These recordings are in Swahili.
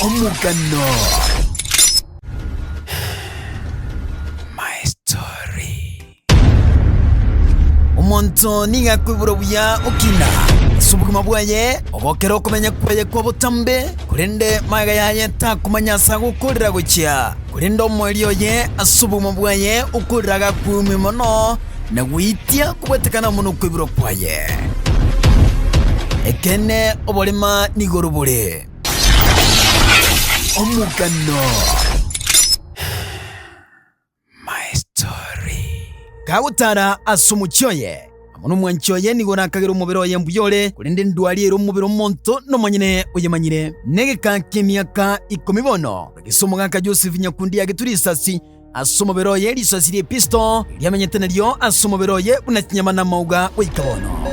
Omugano. My story. Omonto niga kwibura buya okina. Subuguma bwaye obokero kumenya kwaye kwa butambe kurende maga yaye ta kumanyasa gukurira gukia kurende omwelio ye asubuguma bwaye ukuraga kumi mono na witia kubetekana muno kwibura kwaye ekene obolema nigorubule Omugano. My story. Kawutara asumuchoye. Amono mwanchoye nigona kagero mubiro ye mbuyole kurinde ndwali ero mubiro monto no manyine uyemanyire. Nege kakimiaka ikomibono. Gisomo gaka Joseph Nyakundi yageturisasi asomobero ye risasi rie pisto yamenyete naryo asomobero ye unakinyamana mauga wikabono.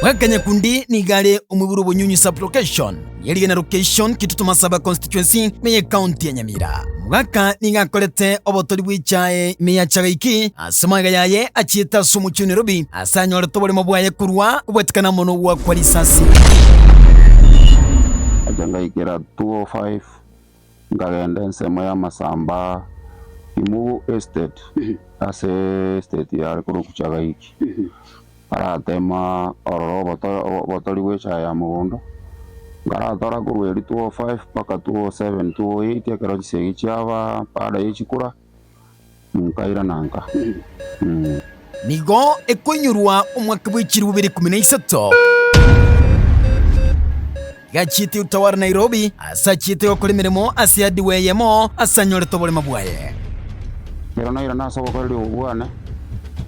Mwaka Nyakundi nigale umuburu bunyunyu sublocation yeli na location kitutu Masaba constituency meye county ya Nyamira. Mwaka nigakolete obotori bwicaye meya chagaiki asamaga yaye achieta sumuchu Nairobi asanyore tobole mobwaye kurwa ubwetikana mono wa kwa risasi ajangaikira 205 ngagenda nsema ya Masamba imu estate ase estate ya kuru kuchagaiki aratema ororo botori bwicaye mugondo ngaratora kurweri 205 paka 207 208 yakero gisegi cyaba pada yikura mukaira nanka nigo ekonyurwa umwaka w'ikiri 2013 gachiti utawara Nairobi asachite okora mirimo asiadi weyemo asanyore tobole mabwaye rero naira nasabo kali ubwana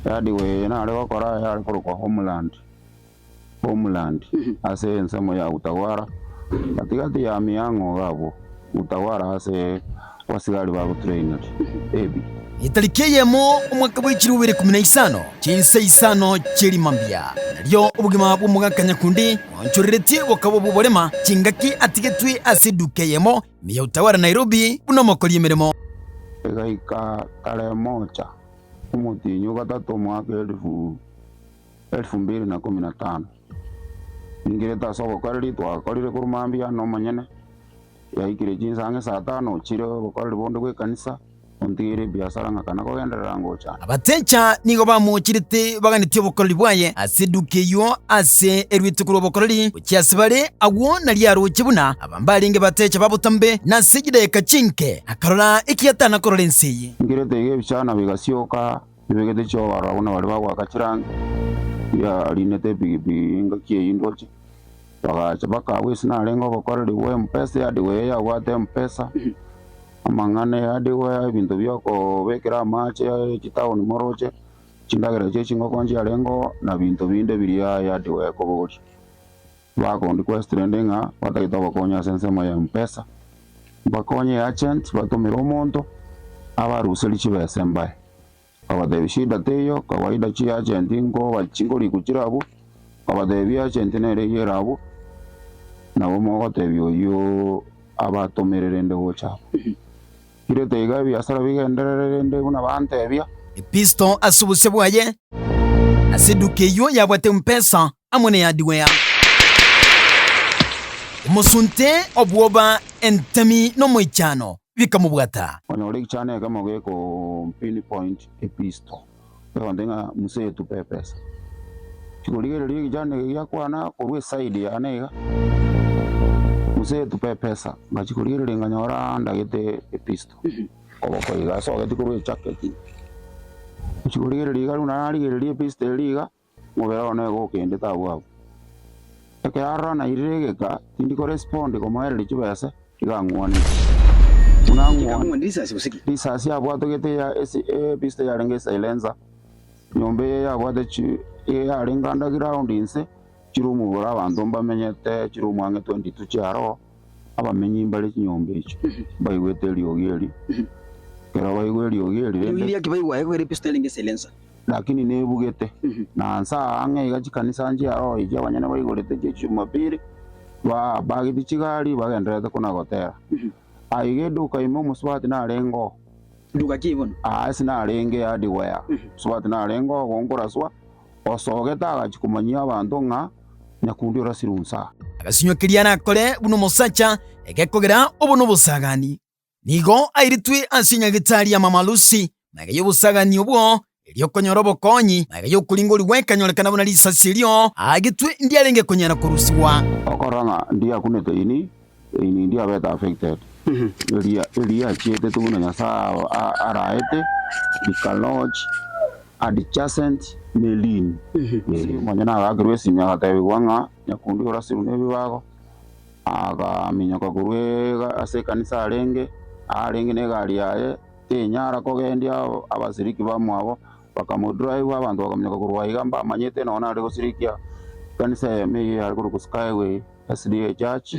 yadi we na ale wakora yali kuruko homeland ase nsemo ya utawara katikati ya miango gabo utawara ase wasigari babu trainer ebi italikeyemo umwaka w'ikiri 2015 kinse isano kiri mambya naryo ubugima bw'umugaka Nyakundi onchurereti wakabo bubolema kingaki atigetwi asidukeyemo miya utawara Nairobi bunomokoli emirimo gaika kale mocha umutinyu gatatu mwaka 2015 ingireta soko kali twakorire kurumambia no manyene yaikire jinsange saa 5 chire bokorire bondo gwe kanisa ontigire biashara ngakana kogenderera ngocha abatecha nigo bamuchirite baganitye bokoriri bwaye asidukeyo ase erwitukuru bokoriri ukyasibale agwo nali arukibuna abambalinge batecha babutambe nasigide kachinke akarora ikiyatana korora enseye ingirete ige bicana bigasioka bibegete cyo barabona bari bagwakachiranga ya linete bibi ngakiye indoche bagacha bakawisi na lengo bokoriri we mpesa ya diwe ya wate mpesa amangane ya diwe bintu byoko bekera mache kitao ni moroche chindagera che chingo konje ya lengo na bintu binde biriya ya diwe ko buri bako ndi kwestrendenga batagita bakonya sensema ya mpesa bakonye agent batomera omonto abaruseli chibesembaye abadebishida teyo kawaida chi agent ngo bachingori kuchirabu abadebi agent nere yerabu nabo mogo tebyo yo abatomererende gocha kirete igabi asara bigendererende una bantebya episto asubuse bwaye asidukeyo yabwate mpesa amone yadiweya umusunte obwoba entami no moichano bikamubwata onore chane kama geko pinpoint episto ondenga muse tu pepesa chikuligere jane yakwana kurwe side ya nega muse tu pepesa ngachikuligere nganyora ndagete episto oboko iga so gati kurwe chaketi chikuligere liga una aligere episto liga mubera one go kende tawo ekara na iregeka tindi correspond komaere chibese igangwani risasi abwato gete ya episto ya renge silencer nyombe ya bwate chi ya ringanda ground inse chirumu bora abantu mbamenyete chirumu ange 22 cyaro abamenyi imbale kinyombe icho bayiwete liogeri kera bayiweli ogeri ili yakibayiwa yego eri pistol nge silencer lakini nebugete na nsa ange igachikanisa nje yaro ije abanyane bayigorete je chumapiri bagiti chigali bagenderete kuna gotera aige duka imo muswati na rengo duka kibona sina renge adi waya swati na rengo gongora swa osogeta agachikumanyia abantu nga Nyakundi orasirunsa agacinyokeria nakore buno mosacha egekogera obuno busagani nigo airitwe asinya gitari ya Mama Lucy naga yobusagani obwo eliokonyora obokonyi naga yokuringori wekanyorekana buna risasirio agitwe ndiarenge konyara kurusiwa okoranga ndia kunete ini ndia beta affected elia chiete tuguna nyasa araete dikaloch adjacent melin monyana agirwe simya gatabe gwanga nyakundi orasiru nebibago aga minyaka kurwe ase kanisa arenge negari yaye tenyara kogendia abasiriki bamwabo bakamudrive abantu bakamnyaka kurwa igamba amanyete nona ari gusirikia kanisa yeme ari kuru skyway SDA church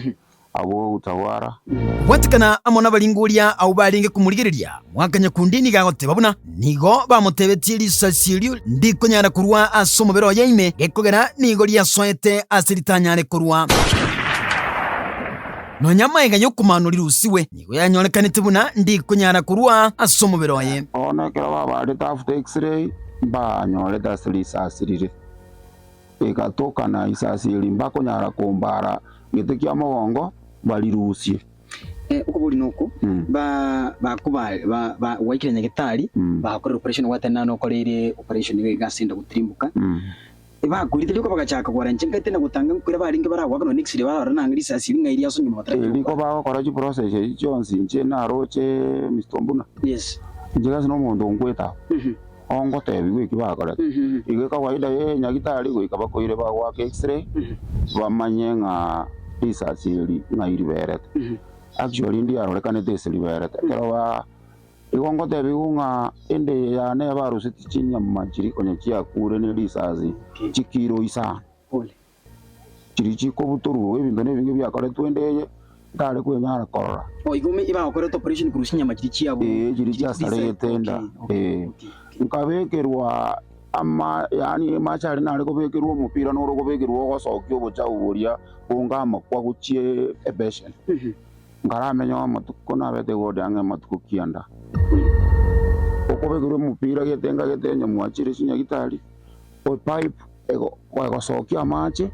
abo utawara watikana amona balinguria au balinge kumurigiriria mwakanya kundini gagoteba buna nigo bamutebetie risasirio ndikonyara kurwa asomobero yaime gekogera nigo riasoete asiritanyare kurwa nonyama ega yokumanuri rusiwe nigo yanyorekanite buna ndikonyara kurwa asomobero ye ona kera babari after x-ray banyoreta risasirire ikatoka na isasiri mbakonyara kumbara gite kia mugongo balirusie uko buri nuko ba waikirenya gitari bakorera operation watana no korere operation we gasinda gutirimbuka bakurite liko bagachaka gwaranje ngate na gutanga kwira baringe baragwa no nixire barananga risasi ngai iriaso nyuma batara liko bakora ji process Johnson nje na roche mistombuna yes njega sino mundu ngweta ongo tebi gwiki bakora ige kawaida ye nyagitari gwika bakoire bagwa x-ray bamanyenga risasi ngai berete actually ndi arorekane desili berete kero ba igongo tebi unga ende ya ne barusi tichinya majiri konye kia kure ne risasi chikiro isa pole chiri chiko buturu ebintu ne bingi byakore twendeye ndale kwenyara korora igome iba okore operation kurusinya majiri chiabo chiri chia sare tenda nkabekerwa ama yani machari nari kubekerwa umupira noro kubekerwa gosokyo bocha uburia ungama kwa guchie ebeshen ngaramenya amatuko nabete godange amatuko kianda okubekerwa umupira getenga getenya mwachire chinya gitari o pipe ego gosokyo amache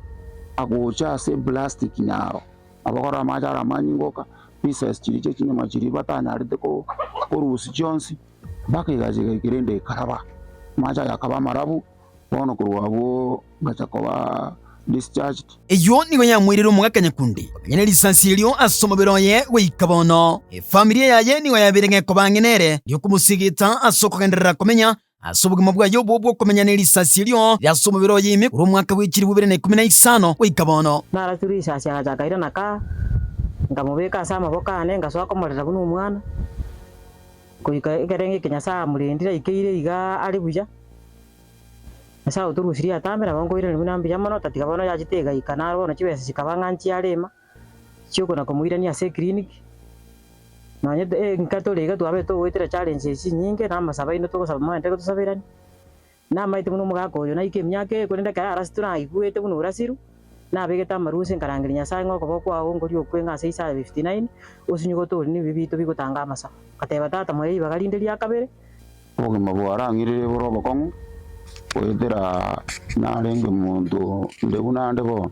agucha se plastic nyaro abakora machara manyingoka pieces chiriche chinya machiri batanyarite ko rusi Jones bakigaje kirende karaba macha yakaba marabu bono kurwabo gachakoba discharged eyo nigo yamwirira omugakanya kundi nyene lisansirio asomobero ye weikabono familia yaye nigo yabirenge kobangenere yo kumusigita asokogenderera komenya asobugimo bwayo bwo komenya ne lisansirio yasomobero yime uru mwaka w'ikiri 2015 weikabono nara turi sasa agakaira naka ngamubeka sama bokane ngasoka komorera bunu umwana kuika ikarenge kenyasa murendira ikeire iga ari buja asa uturusiria atambera bangoire ni nambi yamono tatikabona yagitega ikanaro no kibese kikabanganchi arema cyoko nakomwira ni ase clinic nanye nkatoleka twabe to wetera challenges nyinge namasaba ino to saba mwende tusabirani namaite muno mugakoyo na ikemyake kurenda kara arasitura iguete muno urasiru nabegeta maruse nkarangirinya sango kobokwa ngori okwenga 659 usinyugo to ni bibito bigotanga amasa kateba tata mwe bagarinderia kabere oge mabwarangire borobo kongu oyetera narenge mundu ndebunande bo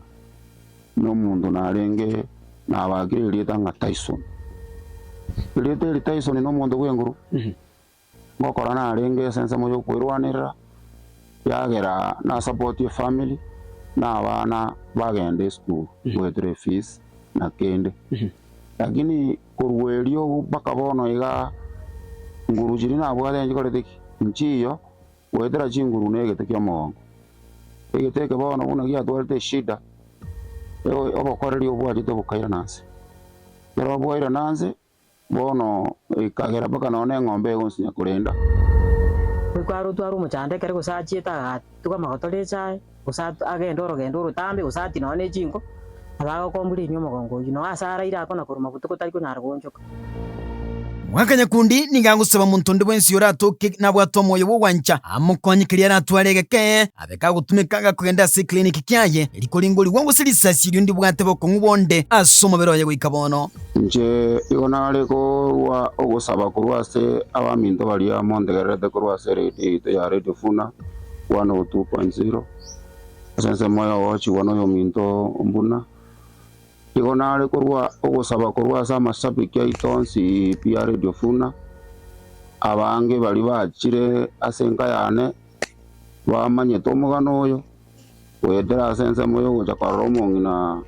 no mundu narenge nabagiririe tanga Tyson iri Tyson no mundu gwenguru ngokora narenge sense moyo kwirwanira yagera na support your family na abana bagende school wetre fees na kende lakini kurwerio bakabono iga nguru jiri na bwade njikorethiki nchiyo wetera chinguru negete kya mongo egete bono una gya twarte shida obokorerio bwajite bukaira nanse pero bwaira nanse bono ikagera baka none ng'ombe gonsinya kurenda kwaro twaro muchande kare gusachieta tukamagotore chae usat agendo tambe usati none chingo abago komburi nyomo gongo no asara ira kona kuruma kutuko tari kunyara gonjoka mwakanya kundi ningagusaba muntu ndi bwensi yoratoke nabwato moyo bwancha amukonyikiria natwaregeke abeka gutumikaga kugenda se clinic kyaye likoringori wangu sirisasirio ndi bwate boko ngubonde asomobero ye gwikabono nje igonare ko wa ogusaba kurwase abaminto bali amondegerete kurwase rete ya rete funa 102.0 sense moyo wachi wano yo minto mbuna igona kurwa ogusaba kurwa asa amashabiki aitonsi pia Radio Funa abange bari bakire asenka yane bamanyete omugano oyo wetera asense moyo gocha kwa Romongi na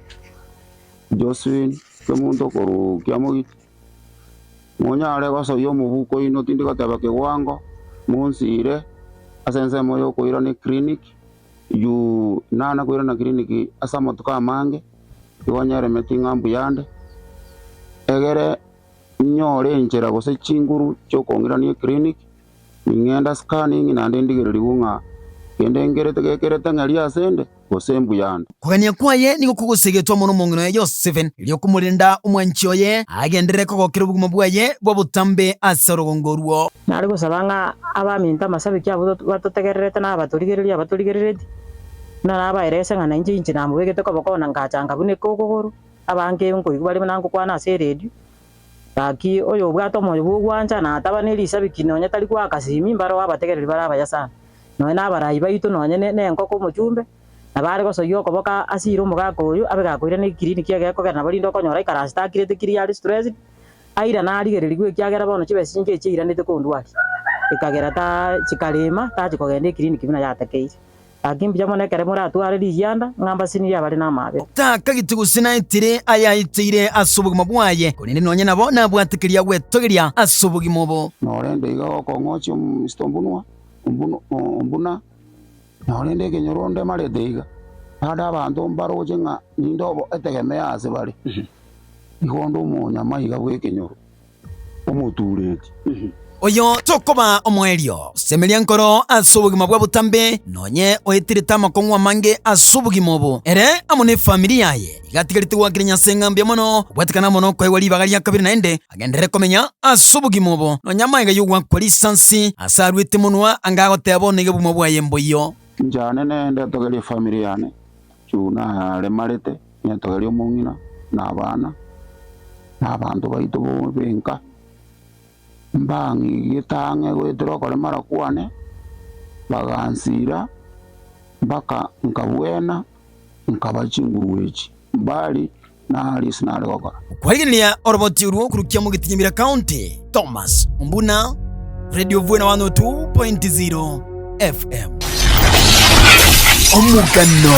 Josephine kemuntu koru kiamugiti munyare gosoyo omubuko ino tindi gateba kigwango munsire asense moyo koira ni clinic yu nana koira na clinic asa motuka amange igonyere metinga mbuyande egere nyore enchera gose chinguru chokongira ni clinic ningenda scanning na ndendigere libunga kende ngere tegekerete ngari asende gose mbuyande kugania kwaye nigo kugusigetwa muno mongino ya Josephine ilio kumurinda umwanchioye agendere kogokera obuguma bwaye bwo butambe asarogongoruo nari gusabanga abaminta masabiki abo batotegererete na abaturigererete na nabaerese ngana inji na mubegete kobokona ngachanga bune kokogoro abange ngo bari nango kwana ase radio taki oyo bwato moyo bwanja na tabaneri sabiki nonya tari kwa kasimi mbaro abategereri baraba yasa no na barayi baitu nonya ne ngoko muchumbe na bari gosoyo koboka asiro mugako oyo abegakoire ne clinic yage ko kana bari ndo konyora ikarasta kirete kiri stress aira na arigereri gwe kyagera bono chibesinge chira nete kondwaki ikagera ta chikalema ta chikogende clinic bina yatekeire akimbi jamone kare mura atware liyanda ngamba sini ya bari na mabe taka gitugusina itire ayaitire asubuguma bwaye kunindi nonya nabo nabwatikiria gwetogeria asubugimo bo norende iga ko ngochi istombunwa umbuna norende kenyoronde marete iga hada abantu mbaroje nga nindobo etegemea ase bari igondo munya maiga gwekenyoro omutureti oyo tokoba omwerio semeria nkoro asubugima bwa butambe nonye oitirita amakong'wa mange asubugima obo ere amone familia ye igatigarite gwakira nyaseng'ambia mono bwatikana mono kwaigwa ribaga ria kabiri naende agendere komenya asubugima obo nonya maiga yogwakwa lisansi asarwite monwa angagoteba onege buma bwaye mboyo njane nende togeria familia yane chuna remarete nyatogeria omong'ina na abana na abantu baitu benka mbangi gitange gwitira kore marakwane bagansira mpaka nkabwena nkabachingurwechi mbali na lisinare gokora kwarigiria oroboti uruo kurukia mugitinyimira county Thomas Mbuna Radio Vuena 102.0 FM Omugano